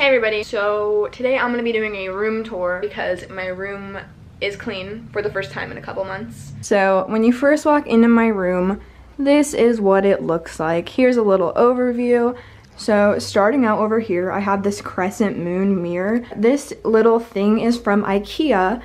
Hey everybody, so today I'm going to be doing a room tour because my room is clean for the first time in a couple months. So when you first walk into my room, this is what it looks like. Here's a little overview. So starting out over here, I have this crescent moon mirror. This little thing is from IKEA,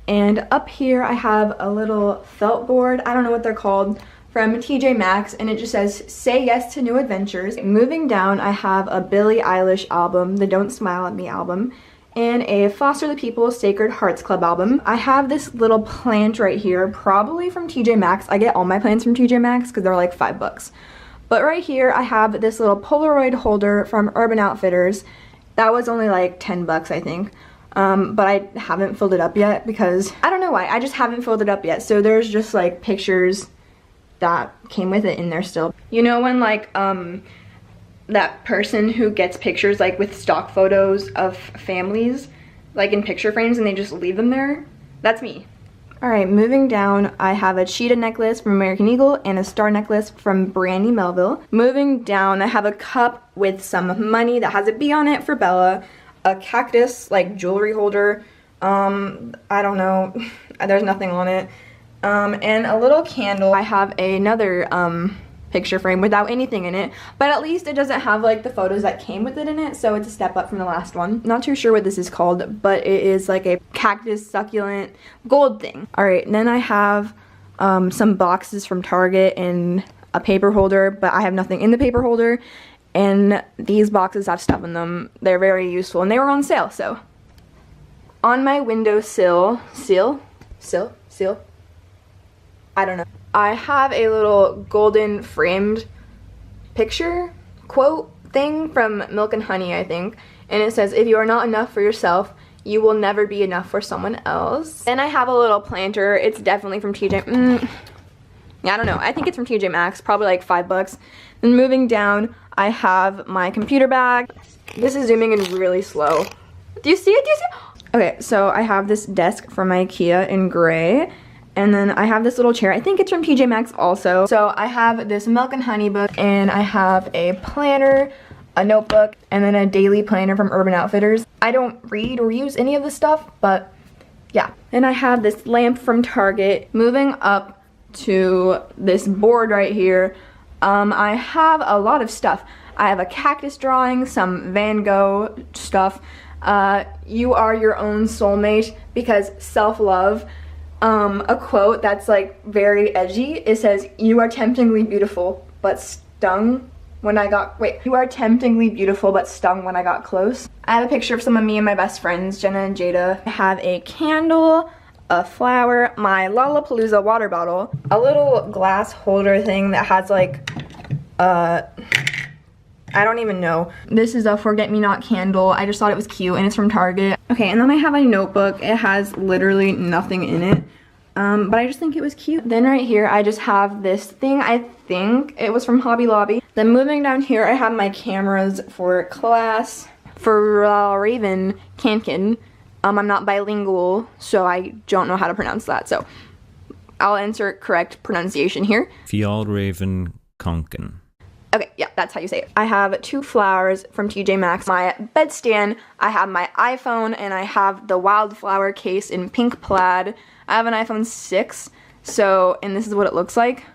and up here I have a little felt board. I don't know what they're called. From TJ Maxx, and it just says, "Say yes to new adventures." Moving down, I have a Billie Eilish album, the Don't Smile at Me album, and a Foster the People Sacred Hearts Club album. I have this little plant right here, probably from TJ Maxx. I get all my plants from TJ Maxx because they're like $5. But right here, I have this little Polaroid holder from Urban Outfitters. That was only like $10, I think. But I haven't filled it up yet because, I don't know why, I just haven't filled it up yet. So there's just like pictures that came with it in there still. You know when like that person who gets pictures like with stock photos of families like in picture frames and they just leave them there? That's me. Alright, moving down, I have a cheetah necklace from American Eagle and a star necklace from Brandy Melville. Moving down, I have a cup with some money that has a bee on it for Bella, a cactus like jewelry holder, I don't know, there's nothing on it. And a little candle. I have another picture frame without anything in it, but at least it doesn't have like the photos that came with it in it, so it's a step up from the last one. Not too sure what this is called, but it is like a cactus succulent gold thing. Alright, then I have some boxes from Target and a paper holder, but I have nothing in the paper holder, and these boxes have stuff in them. They're very useful, and they were on sale, so. On my windowsill, I don't know, I have a little golden framed picture quote thing from Milk and Honey, I think, and it says, "If you are not enough for yourself, you will never be enough for someone else." Then I have a little planter. It's definitely from TJ, I don't know, I think it's from TJ Maxx, probably like $5. Then moving down, I have my computer bag. This is zooming in really slow. Do you see it? Do you see it? Okay, so I have this desk from IKEA in gray. And then I have this little chair. I think it's from TJ Maxx also. So I have this Milk and Honey book, and I have a planner, a notebook, and then a daily planner from Urban Outfitters. I don't read or use any of this stuff, but yeah. And I have this lamp from Target. Moving up to this board right here, I have a lot of stuff. I have a cactus drawing, some Van Gogh stuff. You are your own soulmate because self-love. A quote that's like very edgy. It says, "You are temptingly beautiful, but stung when I got," "You are temptingly beautiful, but stung when I got close." I have a picture of some of me and my best friends, Jenna and Jada. I have a candle, a flower, my Lollapalooza water bottle, a little glass holder thing that has like, I don't even know. This is a forget-me-not candle. I just thought it was cute, and it's from Target. Okay, and then I have a notebook. It has literally nothing in it, but I just think it was cute. Then right here, I just have this thing. I think it was from Hobby Lobby. Then moving down here, I have my cameras for class, for Raven Kankin. I'm not bilingual, so I don't know how to pronounce that, so I'll insert correct pronunciation here. Fjallraven-Kanken. Okay, yeah, that's how you say it. I have 2 flowers from TJ Maxx, my bedstand, I have my iPhone, and I have the wildflower case in pink plaid. I have an iPhone 6, so, and this is what it looks like.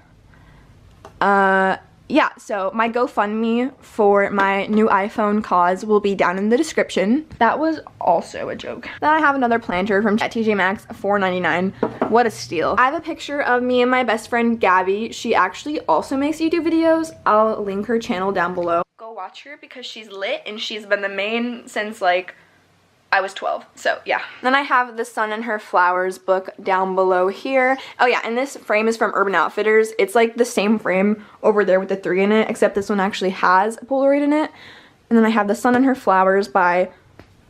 Yeah, so my GoFundMe for my new iPhone cause will be down in the description. That was also a joke. Then I have another planter from TJ Maxx, $4.99. What a steal. I have a picture of me and my best friend Gabby. She actually also makes YouTube videos. I'll link her channel down below. Go watch her because she's lit and she's been the main since like I was 12, so yeah. Then I have the Sun and Her Flowers book down below here. Oh yeah, and this frame is from Urban Outfitters. It's like the same frame over there with the 3 in it, except this one actually has a Polaroid in it. And then I have the Sun and Her Flowers by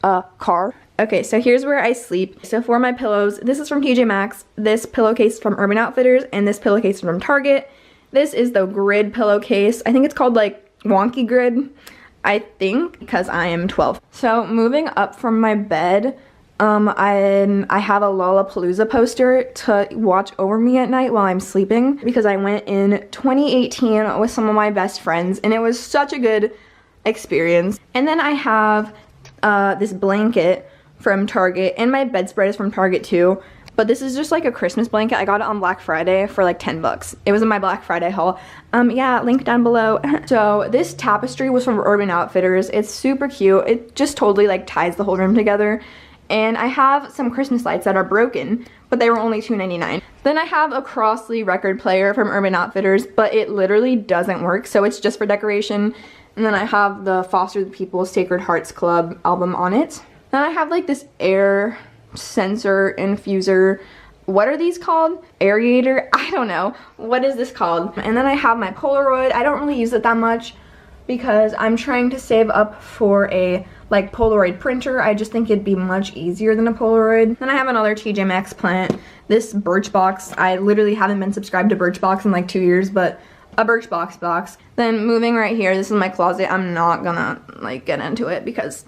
Carr. Okay, so here's where I sleep. So for my pillows, this is from TJ Maxx, this pillowcase from Urban Outfitters, and this pillowcase from Target. This is the Grid pillowcase. I think it's called like Wonky Grid. I think, because I am 12. So moving up from my bed, I have a Lollapalooza poster to watch over me at night while I'm sleeping because I went in 2018 with some of my best friends and it was such a good experience. And then I have this blanket from Target, and my bedspread is from Target too. But this is just like a Christmas blanket. I got it on Black Friday for like 10 bucks. It was in my Black Friday haul. Yeah, link down below. So this tapestry was from Urban Outfitters. It's super cute. It just totally like ties the whole room together. And I have some Christmas lights that are broken, but they were only $2.99. Then I have a Crossley record player from Urban Outfitters, but it literally doesn't work, so it's just for decoration. And then I have the Foster the People's Sacred Hearts Club album on it. Then I have like this air sensor infuser. What are these called? Aerator? I don't know. What is this called? And then I have my Polaroid. I don't really use it that much because I'm trying to save up for a like Polaroid printer. I just think it'd be much easier than a Polaroid. Then I have another TJ Maxx plant. This Birchbox. I literally haven't been subscribed to Birchbox in like 2 years, but a Birchbox box. Then moving right here, this is my closet. I'm not gonna like get into it because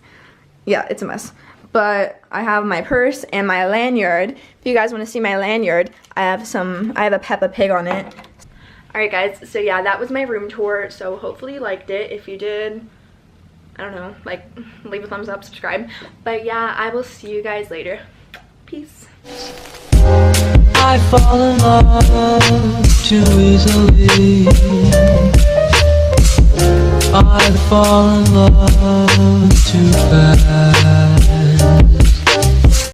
yeah, it's a mess. But I have my purse and my lanyard. If you guys want to see my lanyard, I have a Peppa Pig on it. Alright guys, so yeah, that was my room tour. So hopefully you liked it. If you did, I don't know, like leave a thumbs up, subscribe. But yeah, I will see you guys later. Peace. I fall in love too easily. I fall in love too fast.